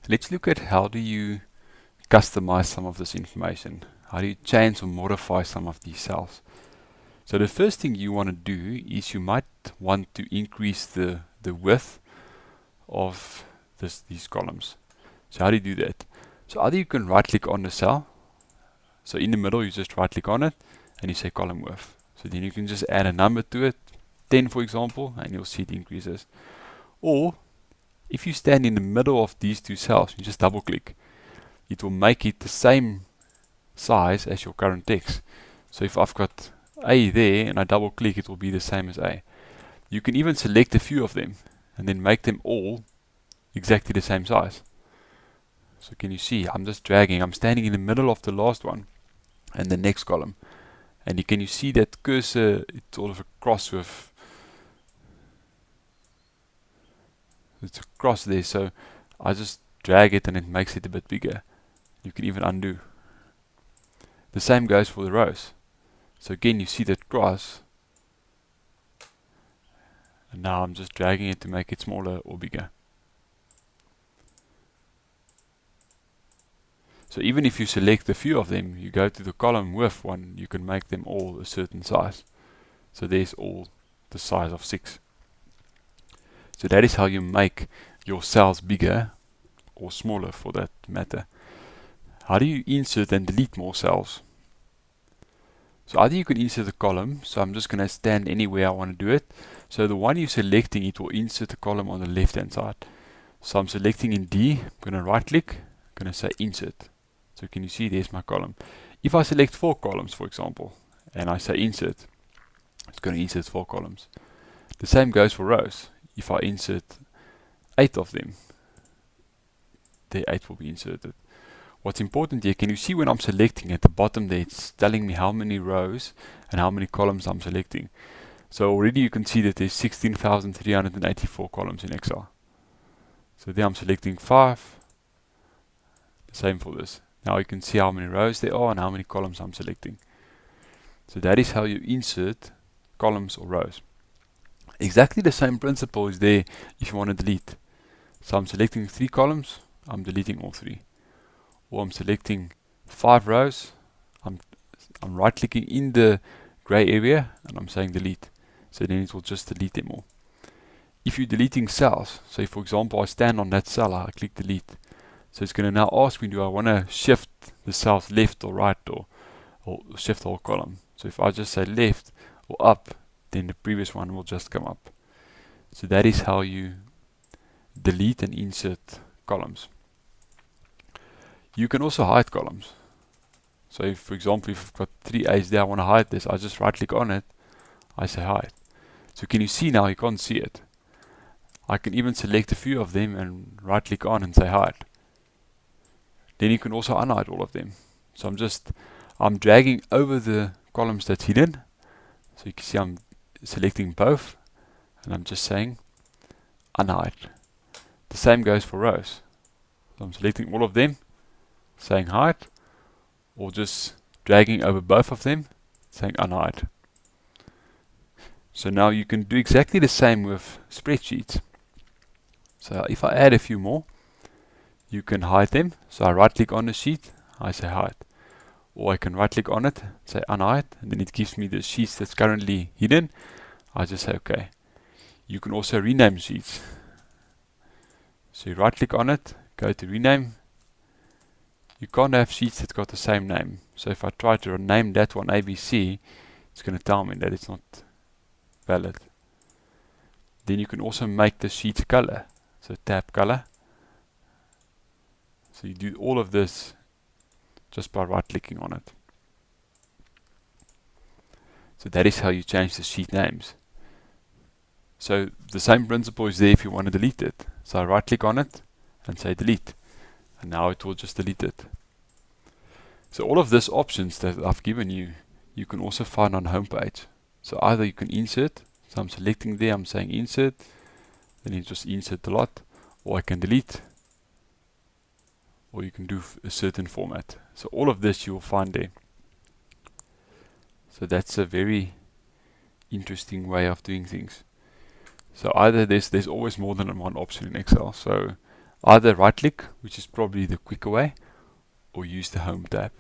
Let's look at how do you customize some of this information. How do you change or modify some of these cells? So the first thing you want to do is you might want to increase the width of these columns. So how do you do that? So either you can right click on the cell. So in the middle you just right click on it and you say column width. So then you can just add a number to it, 10 for example, and you'll see it increases. Or if you stand in the middle of these two cells, you just double click. It will make it the same size as your current text. So if I've got A there and I double click, it will be the same as A. You can even select a few of them and then make them all exactly the same size. So can you see, I'm just dragging, I'm standing in the middle of the last one and the next column. And can you see that cursor, it's all of a cross with, it's a cross there, so I just drag it and it makes it a bit bigger. You can even undo. The same goes for the rows. So again, you see that cross, and now I'm just dragging it to make it smaller or bigger. So even if you select a few of them, you go to the column width one, you can make them all a certain size. So there's all the size of 6. So that is how you make your cells bigger or smaller for that matter. How do you insert and delete more cells? So either you can insert a column, so I'm just going to stand anywhere I want to do it. So the one you're selecting, it will insert a column on the left hand side. So I'm selecting in D, I'm going to right click, I'm going to say insert. So can you see there's my column. If I select 4 columns for example, and I say insert, it's going to insert 4 columns. The same goes for rows. If I insert 8 of them, the 8 will be inserted. What's important here, can you see when I'm selecting at the bottom there, it's telling me how many rows and how many columns I'm selecting. So already you can see that there's 16,384 columns in Excel. So there I'm selecting 5, the same for this. Now you can see how many rows there are and how many columns I'm selecting. So that is how you insert columns or rows. Exactly the same principle is there if you want to delete. So I'm selecting 3 columns, I'm deleting all 3. Or I'm selecting 5 rows, I'm right clicking in the gray area and I'm saying delete. So then it will just delete them all. If you're deleting cells, so for example I stand on that cell, I click delete. So it's going to now ask me, do I want to shift the cells left or right or shift the whole column. So if I just say left or up, then the previous one will just come up. So that is how you delete and insert columns. You can also hide columns. So if, for example, if I've got 3 A's there, I want to hide this, I just right click on it, I say hide. So can you see now, you can't see it. I can even select a few of them and right click on and say hide. Then you can also unhide all of them. So I'm dragging over the columns that's hidden. So you can see I'm selecting both and I'm just saying unhide. The same goes for rows. So I'm selecting all of them, saying hide, or just dragging over both of them, saying unhide. So now you can do exactly the same with spreadsheets. So if I add a few more, you can hide them. So I right click on the sheet, I say hide. Or I can right click on it, say unhide, and then it gives me the sheets that's currently hidden. I just say okay. You can also rename sheets. So you right click on it, go to rename. You can't have sheets that got the same name. So if I try to rename that one ABC, it's going to tell me that it's not valid. Then you can also make the sheet color. So tab color. So you do all of this just by right clicking on it. So that is how you change the sheet names. So the same principle is there if you want to delete it. So I right click on it and say delete. And now it will just delete it. So all of these options that I've given you, you can also find on the homepage. So either you can insert, so I'm selecting there, I'm saying insert, then you just insert a lot, or I can delete, or you can do a certain format. So all of this you will find there. So that's a very interesting way of doing things. So either there's always more than one option in Excel. So Either right click, which is probably the quicker way, or use the home tab.